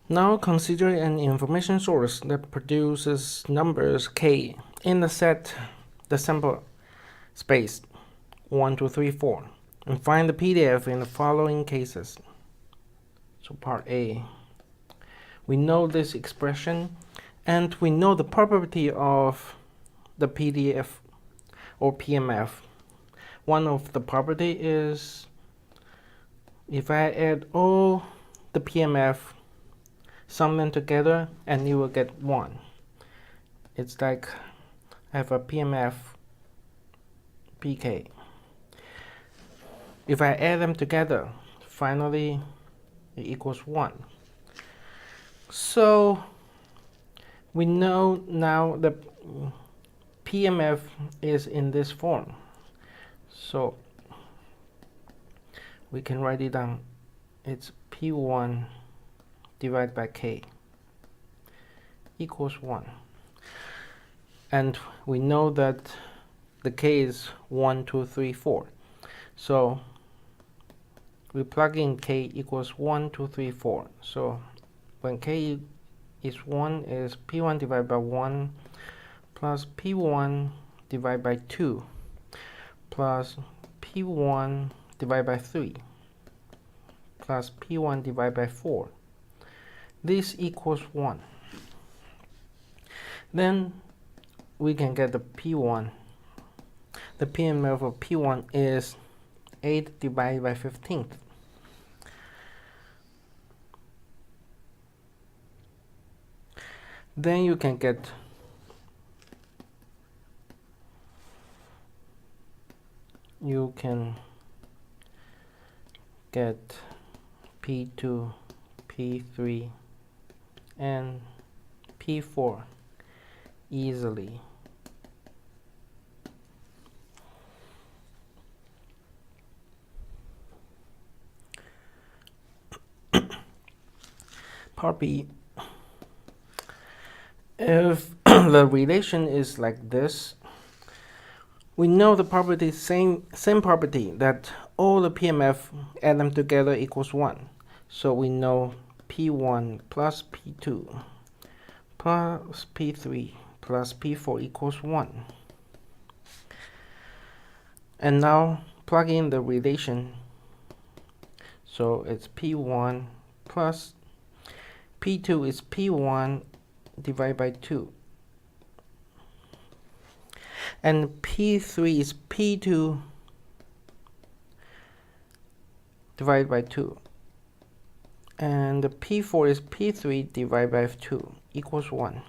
Now consider an information source that produces numbers k in the set, the sample space 1, 2, 3, 4, and find the PDF in the following cases. So part A, we know this expression and we know the property of the PDF or PMF. One of the property is if I add all the PMF, sum them together, and you will get 1. It's like I have a PMF PK. If I add them together, finally it equals 1. So we know now the PMF is in this form. So we can write it down. It's P1 divided by K equals 1. And we know that the K is 1, 2, 3, 4. So we plug in K equals 1, 2, 3, 4. So when K is 1 is P1 divided by 1 plus P1 divided by 2 plus P1 divided by 3 plus P1 divided by 4. This equals 1. Then we can get the P1. The PMF of P1 is 8 divided by 15th. Then you can get P2, P3, and P4 easily. Part B. If the relation is like this, we know the property, same property, that all the PMF add them together equals 1. So we know P1 plus P2 plus P3 plus P4 equals 1. And now plug in the relation. So it's P1 plus P2 is P1 divided by 2. And P3 is P2 divided by 2. And the P4 is P3 divided by 2 equals 1.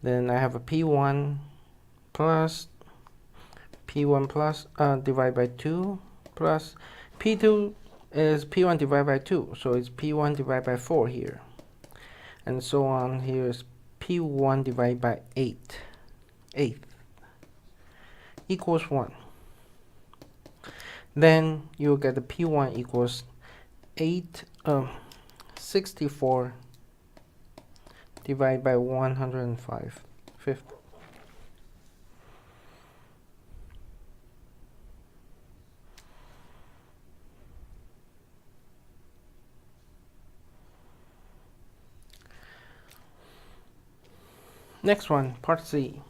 Then I have a P1 plus P1 plus divided by 2 plus P2 is P1 divided by 2, so it's P1 divided by 4 here. And so on. Here is P1 divided by 8 equals 1. Then you'll get the P1 equals 64 divided by 105 fifth. Next one, part C.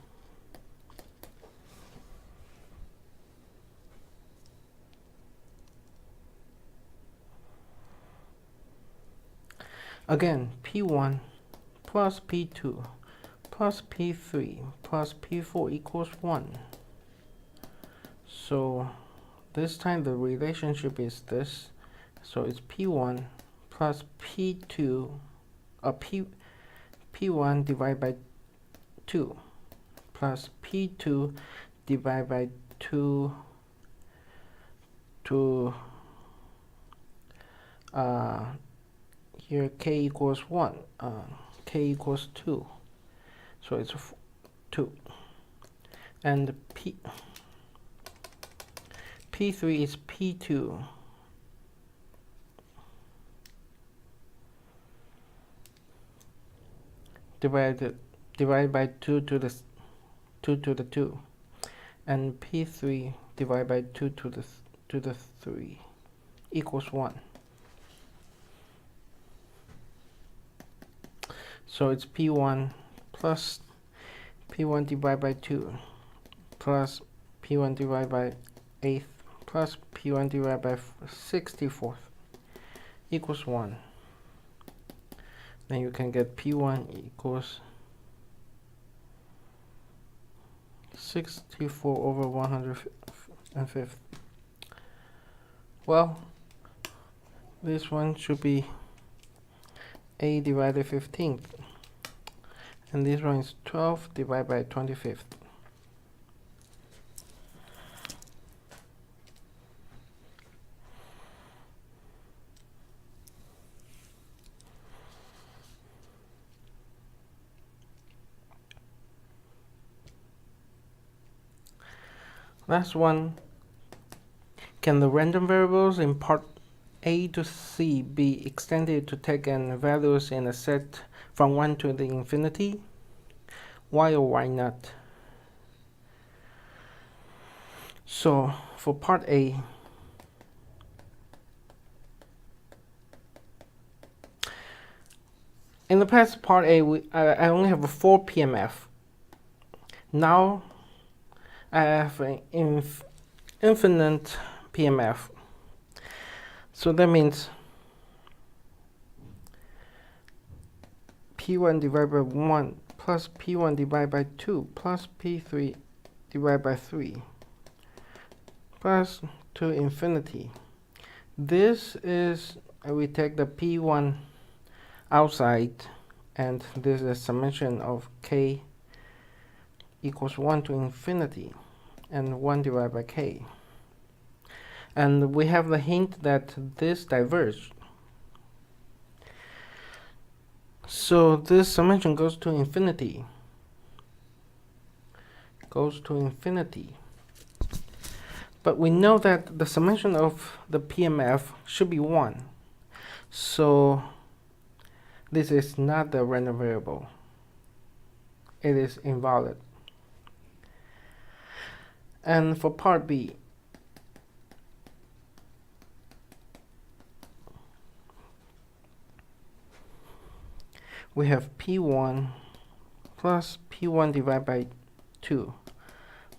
Again, P1 plus P2 plus P3 plus P4 equals 1. So this time the relationship is this. So it's P1 plus P2, P1 divided by 2 plus P2 divided by 2 to here K equals 1, K equals 2, so it's 2, and P3 is P2 divided by 2 to the 2, and P3 divided by 2 to the 3. equals 1. So it's P1 plus P1 divided by 2 plus P1 divided by 8th plus P1 divided by 64th equals 1. Then you can get P1 equals 64 over 105th. Well, this one should be A divided 15th, and this one is 12 divided by 25th. Last one. Can the random variables in part A to C be extended to take in values in a set from 1 to the infinity? Why or why not? So for part A, in the past part A, I only have a 4 PMF. Now I have an infinite PMF. So that means P1 divided by 1 plus P1 divided by 2 plus P3 divided by 3 plus to infinity. This is, we take the P1 outside, and this is a summation of K equals 1 to infinity and 1 divided by K. And we have the hint that this diverges. So this summation goes to infinity. Goes to infinity. But we know that the summation of the PMF should be 1. So this is not the random variable. It is invalid. And for part B, we have P1 plus P1 divided by 2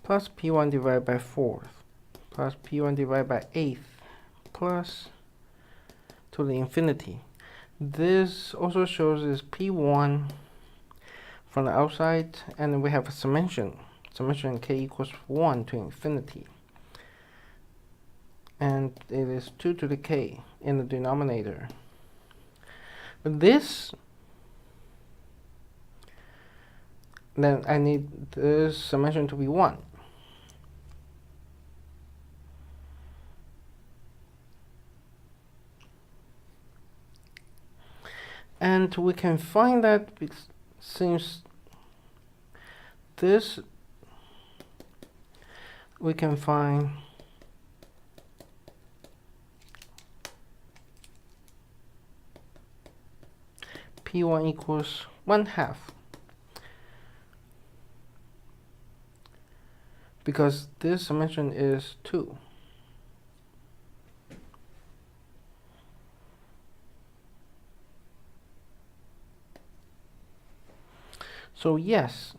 plus P1 divided by 4th plus P1 divided by 8th plus to the infinity. This also shows is P1 from the outside, and we have a summation K equals 1 to infinity, and it is 2 to the K in the denominator. But this, then I need this summation to be 1. And we can find that since this, we can find P1 equals 1/2, because this summation is 2. So yes,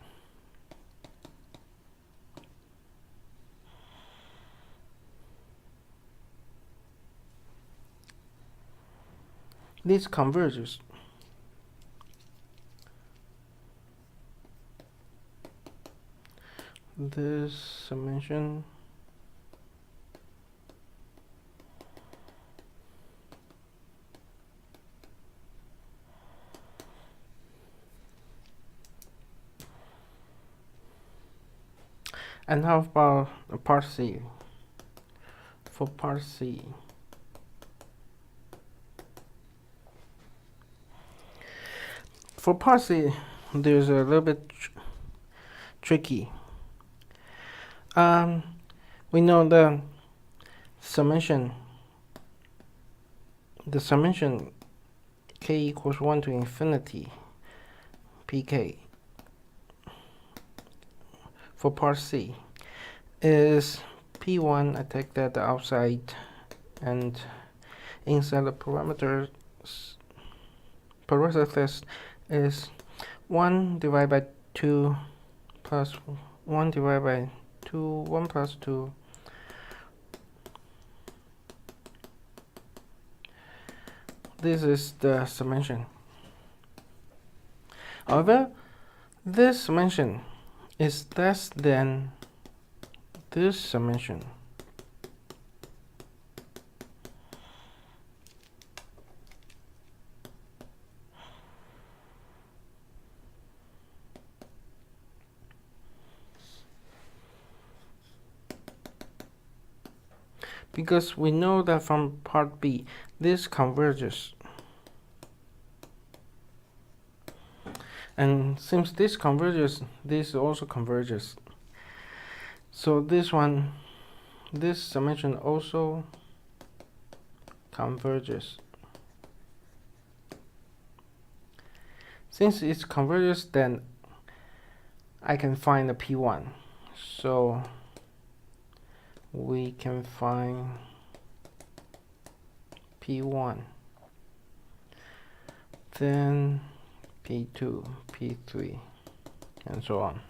this converges. This summation and how about part C? For part C, there's a little bit tricky. We know the summation K equals 1 to infinity pk for part C is P1, I take that outside, and inside the parenthesis is 1 divided by 2 plus 1 divided by 2, 1 plus 2. This is the summation. However, this summation is less than this summation. Because we know that from part B, this converges. And since this converges, this also converges. So this summation also converges. Since it converges, then I can find the P1. So we can find P1, then P2, P3, and so on.